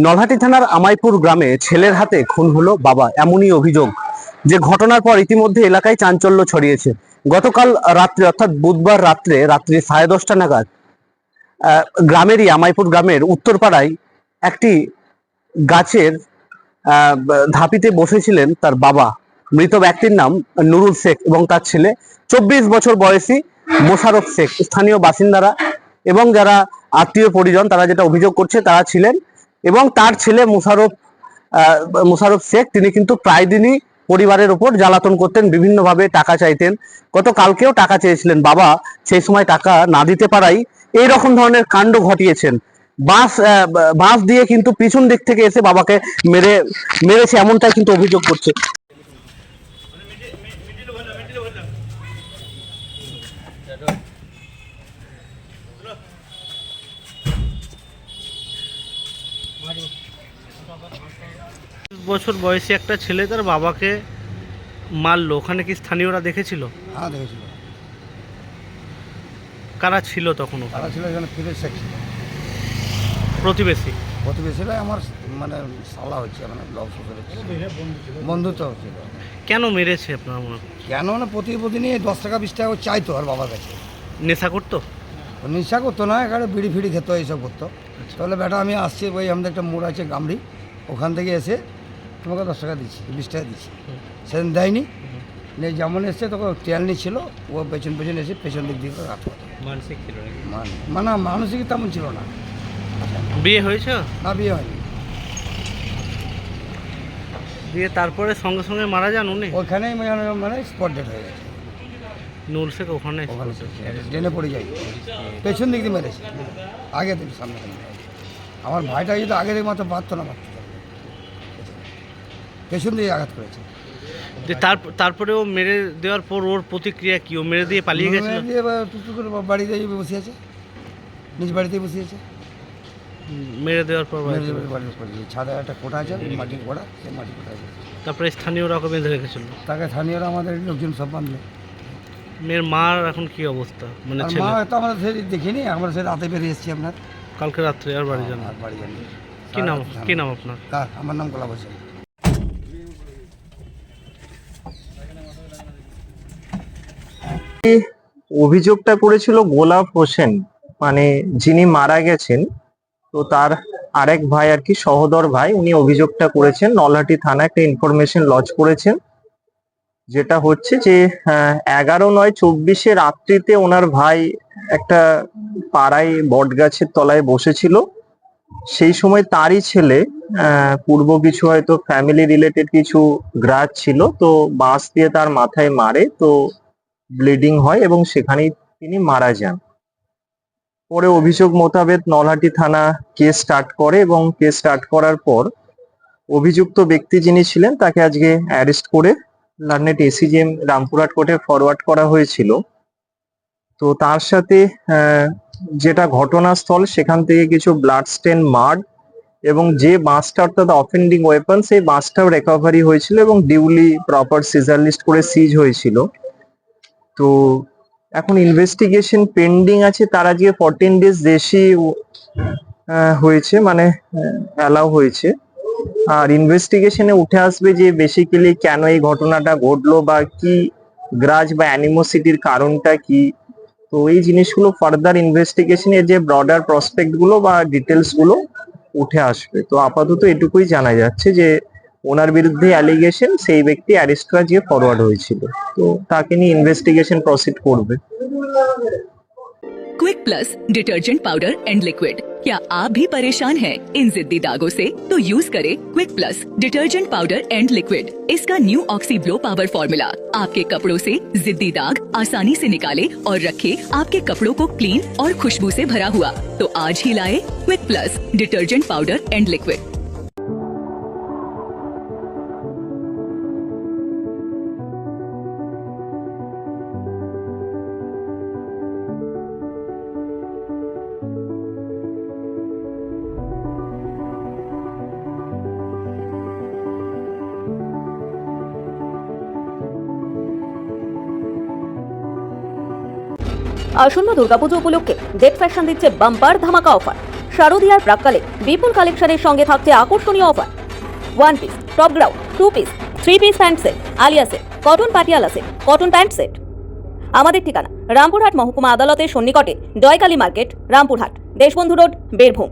নলহাটি থানার আমাইপুর গ্রামে ছেলের হাতে খুন হলো বাবা, এমনই অভিযোগ। যে ঘটনার পর ইতিমধ্যে এলাকায় চাঞ্চল্য ছড়িয়েছে। গতকাল রাত্রে অর্থাৎ বুধবার রাত্রি 10:30 নাগাদ গ্রামেরই আমাইপুর গ্রামের উত্তরপাড়ায় একটি গাছের ধাপিতে বসেছিলেন তার বাবা। মৃত ব্যক্তির নাম নুরুল শেখ এবং তার ছেলে 24 বছর বয়সী মোশারফ শেখ। স্থানীয় বাসিন্দারা এবং যারা আত্মীয় পরিজন তারা যেটা অভিযোগ করছে তারা ছিলেন, এবং তার ছেলে মোশারফ শেখ তিনি কিন্তু প্রায় দিনই পরিবারের ওপর জ্বালাতন করতেন, বিভিন্নভাবে টাকা চাইতেন। গতকালকেও টাকা চেয়েছিলেন, বাবা সেই সময় টাকা না দিতে পারাই এই রকম ধরনের কাণ্ড ঘটিয়েছেন। বাঁশ দিয়ে কিন্তু পিছন দিক থেকে এসে বাবাকে মেরেছে, এমনটাই কিন্তু অভিযোগ করছে। বছর বয়সী একটা ছেলে তার বাবাকে মারলো, ওখানে কি স্থানীয়রা দেখেছিল? হ্যাঁ দেখেছিল। কারা ছিল তখন? তারা ছিল এখানে ফিরেজ শেখ ছিল, প্রতিবেশী। প্রতিবেশীরা আমার মানে সালা হচ্ছে, মানে লব শ্বশুর বন্ধুত্ব ছিল। কেন মেরেছে আপনার মনে হয়? কেন না প্রতিদিনই 10 টাকা 20 টাকা চাইতো আর বাবার কাছে। নেশা করতো? নেশা করতো না, এখানে বিড়ি ফিড়ি খেতো, এইসব করতো। তাহলে বেটা আমি আসছি, ওই আমাদের একটা মোড় আছে গামড়ি, ওখান থেকে এসে তোমাকে 10 টাকা দিচ্ছি, 20 টাকা দিচ্ছি। সেদিন দেয়নি, যেমন এসছে তোকে তেল নিচ্ছিল, ও পেছন এসে পেছন দিক দিয়ে রাত করে। মানসিক ছিল মানে মানসিক তেমন ছিল না। বিয়ে হয়েছে? না, বিয়ে হয়নি। দিয়ে তারপরে সঙ্গে সঙ্গে মারা যান উনি? ওইখানেই মানে স্পট ডেট হয়ে গেছে। নুরুল শেখ ওখানে ট্রেনে পড়ে যাই, পেছন দিক দিয়ে মেরেছে, আগে থেকে সামনে থেকে। আমার ভাইটা যদি আগে থেকে মাত্র পারতো না, পেছন দিয়ে আঘাত করেছে। তারপরে ও মেরে দেওয়ার পর ওর প্রতিক্রিয়া কি? ও মেরে দিয়ে পালিয়ে গেছে? দিয়ে টুকটুক করে বাড়িতে বসে আছে, নিজ বাড়িতেই বসে আছে। মেরে দেওয়ার পর ছাদে একটা কোটা আছে, মাটির কোটা, সেই মাটির কোটা আছে। তারপরে স্থানীয়রা ওকে বেঁধে রেখেছিল? তাকে স্থানীয়রা আমাদের লোকজন সব বাঁধলো। মেয়ের মার এখন কি অবস্থা? মানে মা তো আমরা সে দেখিনি, আমরা সে রাতে বেরিয়ে এসেছি আপনার কালকে রাত্রে। আর বাড়ি যান? আর বাড়ি জানি। কি নাম আপনার? আমার নাম গোলাপ হোসেন। অভিযোগটা করেছিল গোলাপ হোসেন, মানে যিনি মারা গেছেন, তো তার আরেক ভাই আর কি, সহোদর ভাই, উনি অভিযোগটা করেছেন। নলহাটি থানা একটা ইনফরমেশন লজ করেছেন, যেটা হচ্ছে যে 11/9/24 রাত্রিতে ওনার ভাই একটা পাড়ায় বট গাছের তলায় বসেছিল। সেই সময় তারই ছেলে পূর্ব কিছু হয়তো ফ্যামিলি রিলেটেড কিছু গ্রাজ ছিল, তো বাঁশ দিয়ে তার মাথায় মারে, তো ব্লিডিং হয় এবং সেখানেই তিনি মারা যান। পরে অভিযোগ মোতাবেক নলহাটি থানা কেস স্টার্ট করে, এবং কেস স্টার্ট করার পর অভিযুক্ত ব্যক্তি যিনি ছিলেন তাকে আজকে অ্যারেস্ট করে লার্নেট এসিজিএম রামপুরহাট কোর্টে ফরওয়ার্ড করা হয়েছিল। তো তার সাথে যেটা ঘটনাস্থল, সেখান থেকে কিছু ব্লাড স্টেন মার্ড এবং যে বাঁশটা অর্থাৎ অফেন্ডিং ওয়েপন, সেই বাঁশটাও রিকভারি হয়েছিল এবং ডিউলি প্রপার সিজার লিস্ট করে সিজ হয়েছিল। তো এখন ইনভেস্টিগেশন পেন্ডিং আছে, তার আজকে 14 ডেজ বেশি হয়েছে, মানে অ্যালাউ হয়েছে। আর ইনভেস্টিগেশনে উঠে আসবে যে বেসিক্যালি কেন এই ঘটনাটা ঘটলো, বা কি গ্রাজ বা অ্যানিমোসিটির কারণটা কি। তো এই জিনিসগুলো ফার্দার ইনভেস্টিগেশনের যে ব্রডার প্রসপেক্ট গুলো বা ডিটেলস গুলো উঠে আসবে। তো আপাতত এটুকুই জানা যাচ্ছে যে ওনার বিরুদ্ধে অ্যালিগেশন, সেই ব্যক্তি অ্যারেস্ট হয়ে যে ফরওয়ার্ড হয়েছিল, তো তাকে নিয়ে ইনভেস্টিগেশন প্রসিড করবে। Quick plus detergent powder and liquid. क्या आप भी परेशान हैं इन जिद्दी दागों से? तो यूज करें Quick plus detergent powder and liquid. इसका new oxy blow power formula आपके कपड़ों से जिद्दी दाग आसानी से निकाले और रखे आपके कपड़ों को क्लीन और खुशबू से भरा हुआ। तो आज ही लाए quick plus detergent powder and liquid. আসন্ন দুর্গাপুজো উপলক্ষে জেড ফ্যাশন দিচ্ছে বাম্পার ধামাকা অফার। শারদীয়ার প্রাক্কালে বিপুল কালেকশনের সঙ্গে থাকছে আকর্ষণীয় offer. 1 piece, top ground, 2 piece, 3 piece pant set, Alia set, cotton Patiala set, cotton pant set. আমাদের ঠিকানা রামপুরহাট মহকুমা আদালতের সন্নিকটে দয়কালী মার্কেট, রামপুরহাট, দেশবন্ধু রোড, বীরভূম।